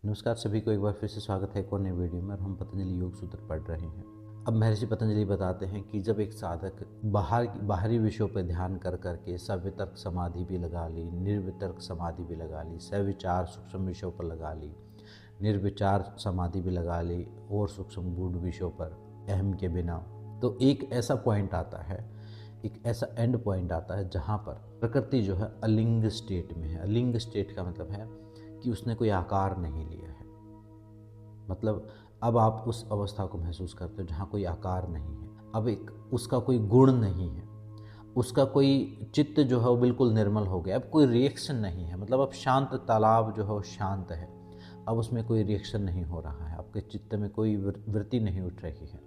नमस्कार सभी को, एक बार फिर से स्वागत है एक और नई वीडियो में। और हम पतंजलि योग सूत्र पढ़ रहे हैं। अब महर्षि पतंजलि बताते हैं कि जब एक साधक बाहरी विषयों पर ध्यान कर करके सवितर्क समाधि भी लगा ली, निर्वितर्क समाधि भी लगा ली, सविचार सूक्ष्म विषयों पर लगा ली, निर्विचार समाधि भी लगा ली और सूक्ष्म गूढ़ विषयों पर अहम के बिना, तो एक ऐसा पॉइंट आता है, एक ऐसा एंड पॉइंट आता है जहाँ पर प्रकृति जो है अलिंग स्टेट में है। अलिंग स्टेट का मतलब है कि उसने कोई आकार नहीं लिया है। मतलब अब आप उस अवस्था को महसूस करते हो जहाँ कोई आकार नहीं है। अब एक उसका कोई गुण नहीं है, उसका कोई चित्त जो है वो बिल्कुल निर्मल हो गया। अब कोई रिएक्शन नहीं है, मतलब अब शांत तालाब जो है वो शांत है। अब उसमें कोई रिएक्शन नहीं हो रहा है, आपके चित्त में कोई वृत्ति नहीं उठ रही है।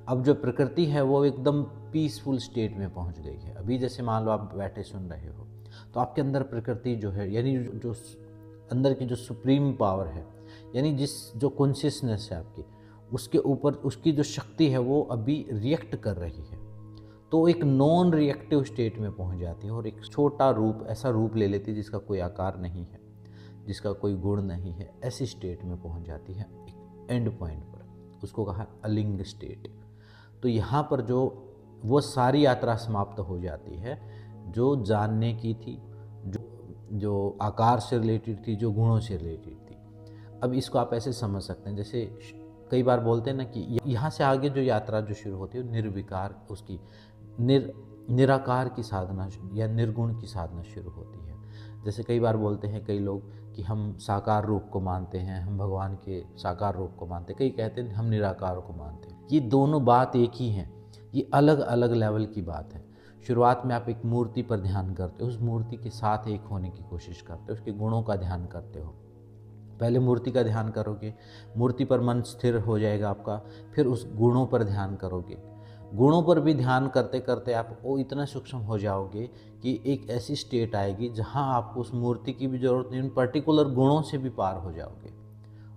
अब जो प्रकृति है वो एकदम पीसफुल स्टेट में पहुंच गई है। अभी जैसे मान लो आप बैठे सुन रहे हो, तो आपके अंदर प्रकृति जो है, यानी जो अंदर की जो सुप्रीम पावर है, यानी जो कॉन्शियसनेस है आपकी, उसके ऊपर उसकी जो शक्ति है वो अभी रिएक्ट कर रही है। तो एक नॉन रिएक्टिव स्टेट में पहुंच जाती है और एक छोटा रूप, ऐसा रूप ले लेती है जिसका कोई आकार नहीं है, जिसका कोई गुण नहीं है। ऐसी स्टेट में पहुंच जाती है एक एंड पॉइंट पर, उसको कहा अलिंग स्टेट। तो यहाँ पर जो वो सारी यात्रा समाप्त हो जाती है जो जानने की थी, जो आकार से रिलेटेड थी, जो गुणों से रिलेटेड थी। अब इसको आप ऐसे समझ सकते हैं, जैसे कई बार बोलते हैं ना कि यहाँ से आगे जो यात्रा जो शुरू होती है निर्विकार, उसकी निराकार की साधना या निर्गुण की साधना शुरू होती है। जैसे कई बार बोलते हैं कई लोग कि हम साकार रूप को मानते हैं, हम भगवान के साकार रूप को मानते हैं, कई कहते हैं हम निराकार को मानते हैं। ये दोनों बात एक ही हैं, ये अलग अलग लेवल की बात है। शुरुआत में आप एक मूर्ति पर ध्यान करते हो, उस मूर्ति के साथ एक होने की कोशिश करते हो, उसके गुणों का ध्यान करते हो। पहले मूर्ति का ध्यान करोगे, मूर्ति पर मन स्थिर हो जाएगा आपका, फिर उस गुणों पर ध्यान करोगे। गुणों पर भी ध्यान करते करते आप वो इतना सूक्ष्म हो जाओगे कि एक ऐसी स्टेट आएगी जहां आपको उस मूर्ति की भी जरूरत नहीं, उन पर्टिकुलर गुणों से भी पार हो जाओगे,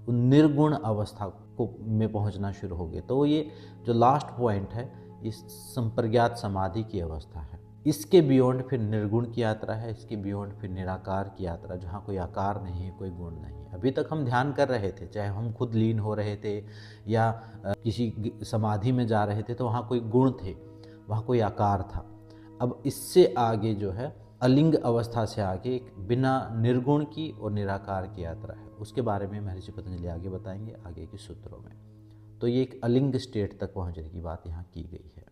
उन निर्गुण अवस्था को में पहुंचना शुरू होगे। तो ये जो लास्ट पॉइंट है, ये संप्रज्ञात समाधि की अवस्था है। इसके बियॉन्ड फिर निर्गुण की यात्रा है, इसके बियॉन्ड फिर निराकार की यात्रा, जहाँ कोई आकार नहीं है, कोई गुण नहीं है। अभी तक हम ध्यान कर रहे थे, चाहे हम खुद लीन हो रहे थे या किसी समाधि में जा रहे थे, तो वहाँ कोई गुण थे, वहाँ कोई आकार था। अब इससे आगे जो है अलिंग अवस्था से आगे एक बिना निर्गुण की और निराकार की यात्रा है। उसके बारे में महर्षि पतंजलि आगे बताएंगे आगे के सूत्रों में। तो ये एक अलिंग स्टेट तक पहुँचने की बात यहाँ की गई है।